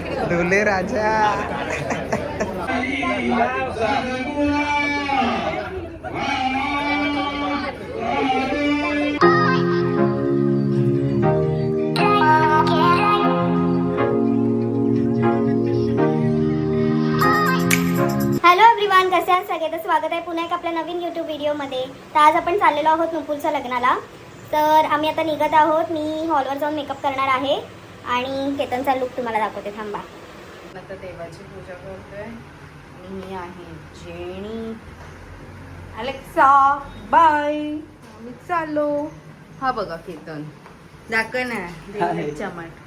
ढोले राजा. Hello everyone, कसे आहात सगळे? तर स्वागत आहे पुन्हा एक आपल्या नवीन यूट्यूब व्हिडिओमध्ये. तर आज आपण चाललेलो आहोत नुपुरच्या लग्नाला. तर आम्ही आता निघत आहोत. मी हॉलवर जाऊन मेकअप करणार आहे आणि केतनचा लुक तुम्हाला दाखवते. थांबा. आता देवाची पूजा करतोय आणि मी आहे जेणी. अलेक्सा बाय, मी चाललो. हा बघा केतन दाखव ना चमट.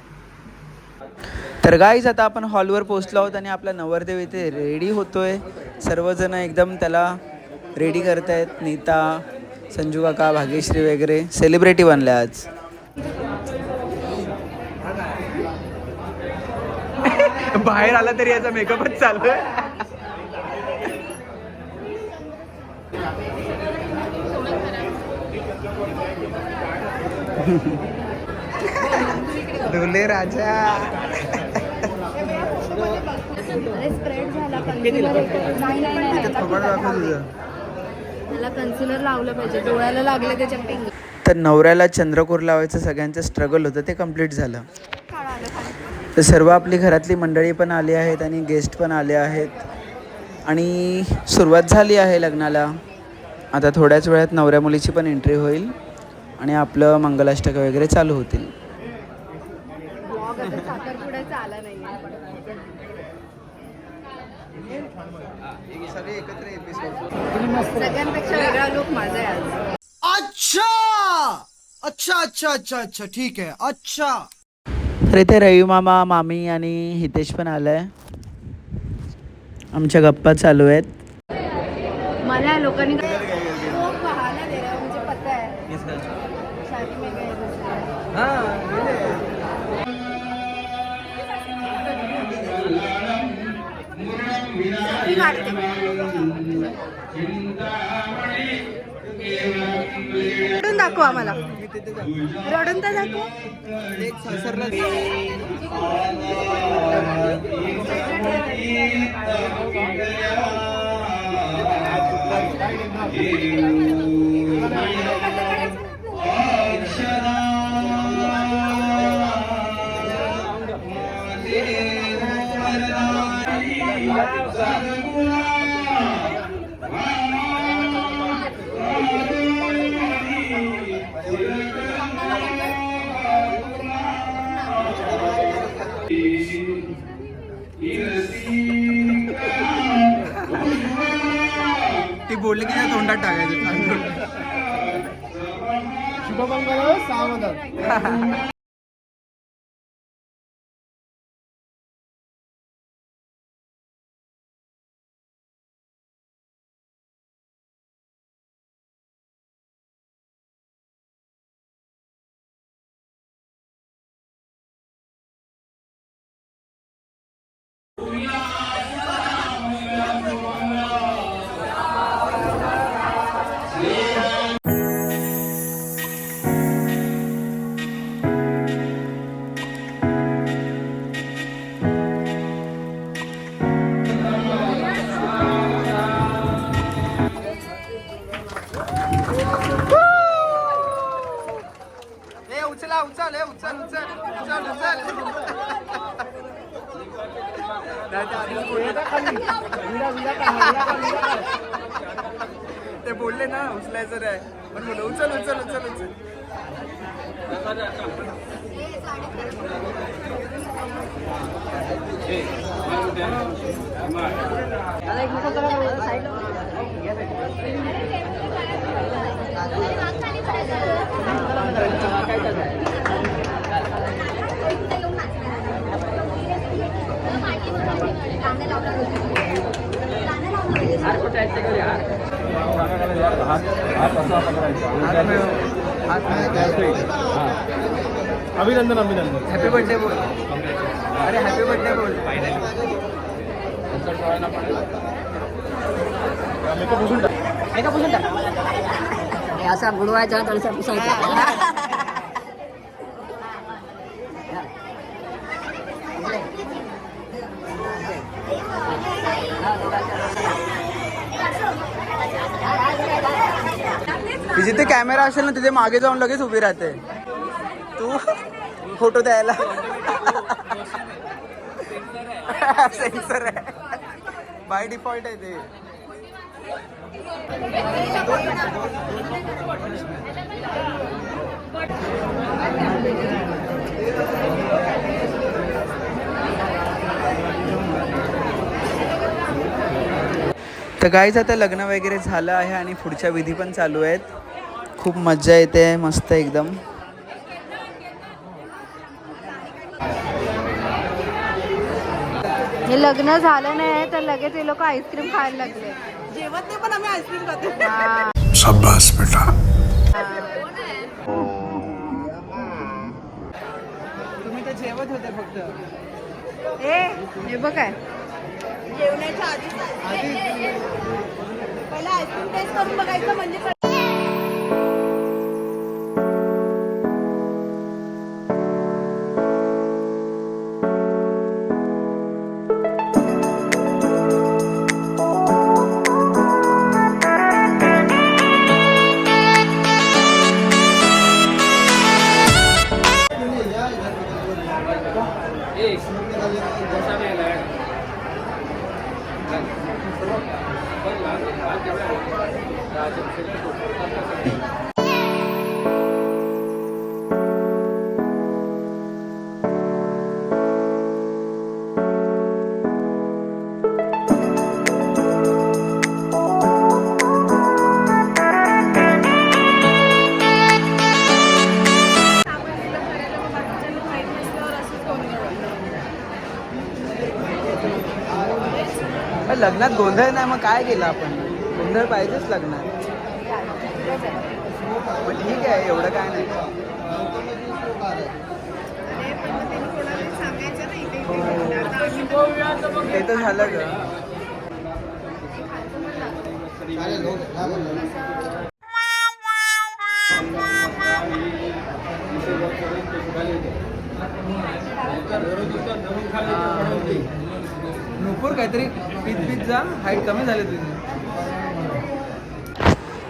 तर गाईज आता आपण हॉलवर पोहोचलो आहोत आणि आपला नवरदेव इथे रेडी होतोय. सर्वजण एकदम त्याला रेडी करतायत. नीता, संजू काका, भाग्यश्री वगैरे सेलिब्रिटी बनले आज. बाहेर आला तरी याचा मेकअपच चालू आहे. ढोले राजा. स्प्रेड झाला मला कन्सिलर लावलं पाहिजे, डोळ्याला लागलं त्याच्या पिंग. तर नवऱ्याला चंद्रकोर लावायचं सगळ्यांचं स्ट्रगल होतं, ते कम्प्लीट झालं. तर सर्व आपली घरातली मंडळी पण आली आहेत आणि गेस्ट पण आले आहेत आणि सुरुवात झाली आहे लग्नाला. आता थोड्याच वेळात नवऱ्या मुलीची पण एंट्री होईल आणि आपलं मंगलाष्टक वगैरे चालू होतील. सगळ्यांपेक्षा वेगळा लुक माझा आहे आज. अच्छा अच्छा अच्छा अच्छा अच्छा ठीक आहे. अच्छा तर इथे रवी मामा, मामी आणि हितेश पण आलाय. आमच्या गप्पा चालू आहेत. मला लोकांनी पाहायला दिलं म्हणजे पता आहे शादी में गए रडून दाखव आम्हाला, रडून तर दाखव. ती बोलली की त्या तोंडात टाकायचं. शुभमंगल सावधान. ते बोलले ना उचलायचं नाही, पण बोल उचल उचल उचल उचल. अभिनंदन अभिनंदन. हॅपी बर्थडे बोल. अरे हॅपी बर्थडे बोल. असा बुडवायचा तसा पुसायचा. जिथे कॅमेरा असेल ना तिथे मागे जाऊन लगेच उभी राहते तू फोटो द्यायला. सेन्सर आहे बाय डिफॉल्ट आहे ते. तर गाईज आता लग्न वगैरे झालं आहे आणि पुढच्या विधी पण चालू आहेत. खूप मज्जा येते मस्त एकदम. हे लग्न झालं नाही तर लगेच हे लोक आईस्क्रीम खायला लागले. जेवत नाही पण आम्ही आईस्क्रीम खातो. शाबाश बेटा. तुम्ही तर जेवत होते फक्त. हे बघ काय जेवणाच्या आधी पहिला आईस्क्रीम टेस्ट करून बघायचं म्हणजे लग्नात गोंधळ नाही मग काय केलं आपण. गोंधळ पाहिजेच लग्नात. मग ठीक आहे एवढं काय नाही. ते तर झालं ग. नुपूर काहीतरी पीत जा हाईट कमी झाली तुझी.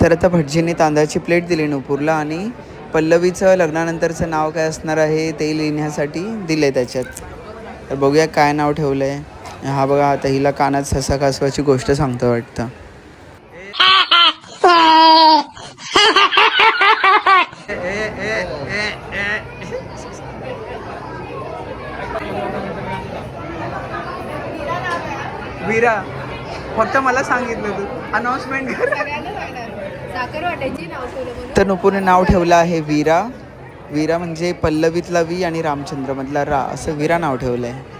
तर आता भटजीने तांदळाची प्लेट दिली नुपूरला आणि पल्लवीचं लग्नानंतरचं नाव काय असणार आहे ते लिहिण्यासाठी दिले त्याच्यात. तर बघूया काय नाव ठेवलं आहे. हा बघा आता हिला कानात ससा कासवाची गोष्ट सांगतो वाटतं. वीरा फक्त मला सांगितलं तू अनाउन्समेंट कर. साखर वाटायची नाव ठेवलं म्हणून. तर नुपूरने नाव ठेवलं आहे वीरा. वीरा म्हणजे पल्लवीतला वी आणि रामचंद्रमधला रा असं वीरा नाव ठेवलं आहे.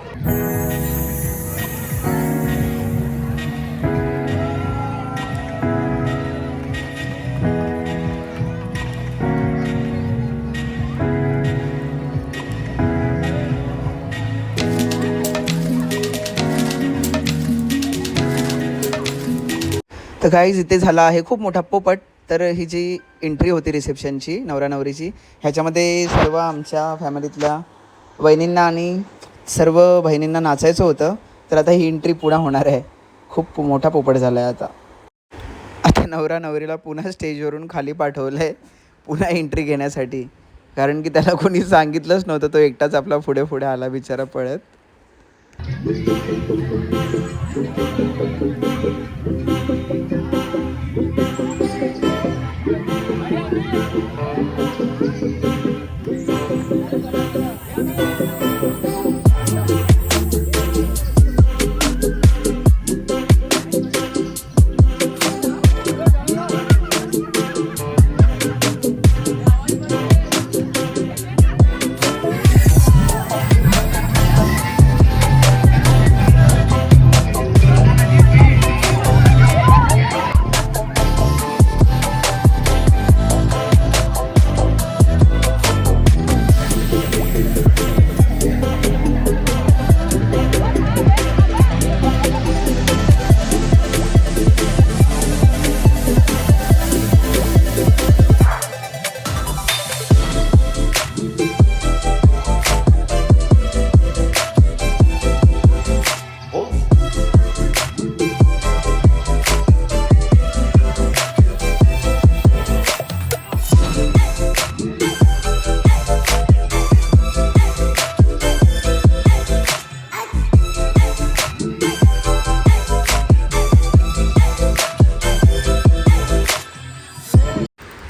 तर गाईज इथे झाला आहे खूप मोठा पोपट. तर ही जी एंट्री होती रिसेप्शनची नवरा नवरीची ह्याच्यामध्ये सर्व आमच्या फॅमिलीतल्या वहिनींना आणि सर्व बहिणींना नाचायचं होतं. तर आता ही एंट्री पुन्हा होणार आहे. खूप मोठा पोपट झाला आहे. आता नवरा नवरीला पुन्हा स्टेजवरून खाली पाठवलं आहे पुन्हा एंट्री घेण्यासाठी. कारण की त्याला कोणी सांगितलंच नव्हतं. तो एकटाच आपला पुढे पुढे आला बिचारा पळत.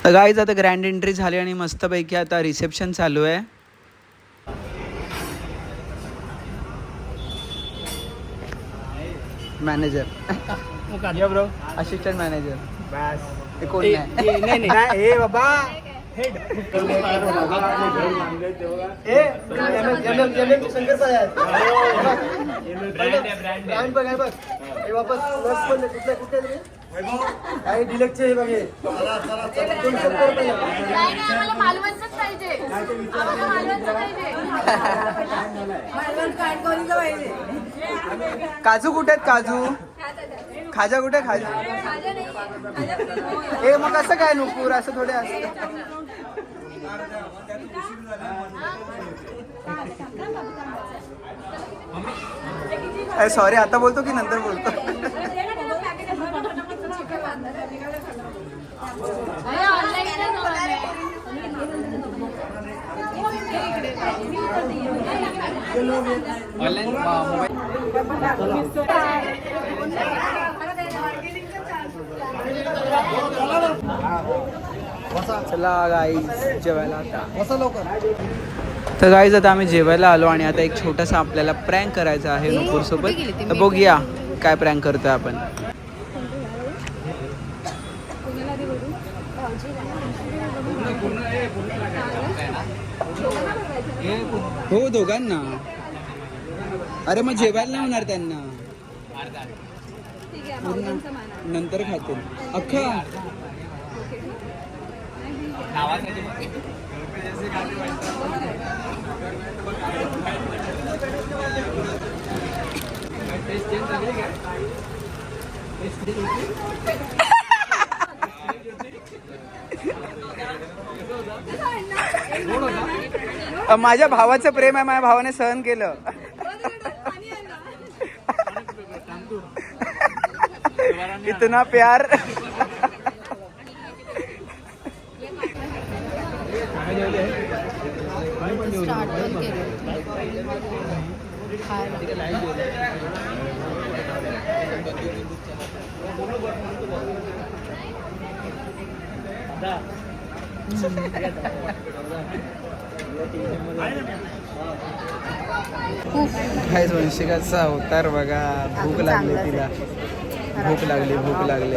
तर गाईज आता ग्रँड एंट्री झाली आणि मस्तपैकी आता रिसेप्शन चालू आहे. मॅनेजर ब्रो, असिस्टंट मॅनेजर ते कोण नाही. काजू कुठे आहेत? काजू खाजा कुठे? खाजा ए मग कसं काय नुपूर असं थोडे असतं. सॉरी, आता बोलतो की नंतर बोलतो? चला गाईज जेवायला आता. तर गाईज आता आम्ही जेवायला आलो आणि आता एक छोटासा आपल्याला प्रँक करायचा आहे नुपूर सोबत. तर बघूया काय प्रँक करतोय आपण. हो दोघांना. अरे मग जेवायला नाही होणार त्यांना, नंतर खातील अख्खा. माझ्या भावाचं प्रेम आहे, माझ्या भावाने सहन केलं. इतना प्यार. वंशिकाचा अवतार बघा. भूक लागली तिला, भूक लागली.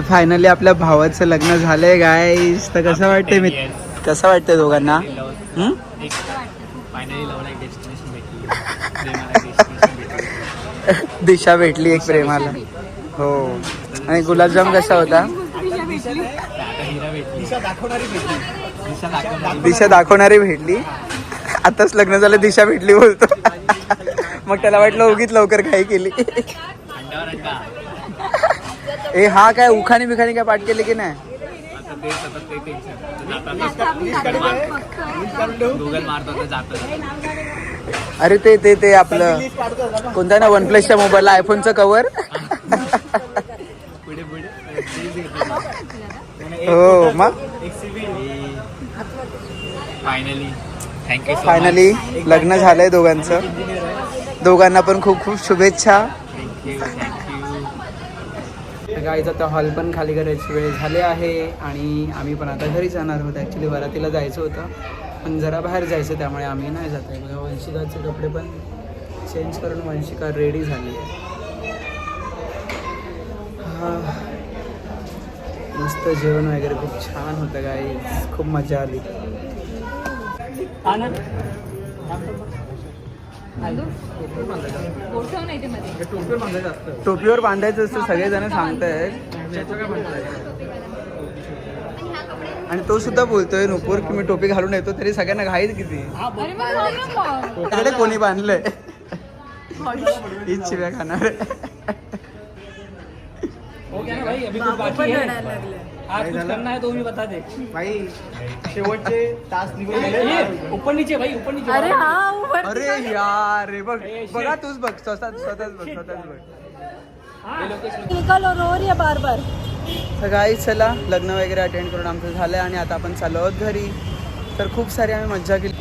फायनली आपल्या भावाचं लग्न झालंय गाईस. तर कसं वाटतंय दोघांना? दिशा भेटली एक प्रेमाला. हो. आणि गुलाबजाम कसा होता? दिशा दाखवणारी भेटली. आताच लग्न झालं, दिशा भेटली बोलतो. मग त्याला वाटलं उगीच लवकर काही केली. ए हा काय उखाणी बिखाणी काय पाठ केली की नाही? अरे ते आपलं कोणता ना OnePlusच्या मोबाईलला आयफोनचं कव्हर. हो मग फायनली लग्न झालंय दोघांचं. दोघांना पण खूप खूप शुभेच्छा. गाईज आता हॉल पण खाली करायची वेळ झाली आहे आणि आम्ही पण आता घरी जाणार आहोत. ॲक्च्युली वरातीला जायचं होतं पण जरा बाहेर जायचं, त्यामुळे आम्ही नाही जात आहे. बघा वंशिकाचे कपडे पण चेंज करून वंशिका रेडी झाली आहे. मस्त जेवण वगैरे खूप छान होतं गाईज, खूप मजा आली. टोपीवर बांधायचं असतं सगळेजण सांगतायत. आणि तो सुद्धा बोलतोय नुपूर की मी टोपी घालून येतो, तरी सगळ्यांना घाईच किती. त्याकडे कोणी बांधलंय हीच शिव्या खाणार. आज कुछ करना है तो भी बता दे भाई. शेवटचे तास निघून गेले. ऊपर नीचे भाई, ऊपर नीचे. अरे हा उभं अरे यार रे बघ बघा, तूच बघ, स्वतःच बघ. निकल और रो रही है बार बार. तर गाईज चला लग्न वगैरे अटेंड करून आमचं झालं आणि आता आपण चाललो आहोत घरी. तर खूप सारी आम्ही मज्जा केली.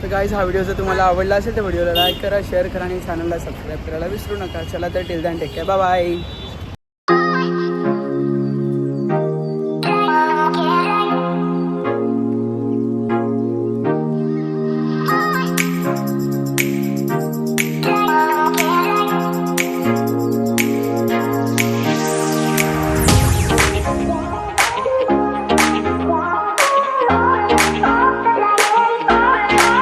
तर गाईज हा व्हिडिओ जर तुम्हाला आवडला असेल तर व्हिडिओला लाईक करा, शेअर करा आणि चॅनलला सबस्क्राईब करायला विसरू नका. चला तर till then take care, bye bye.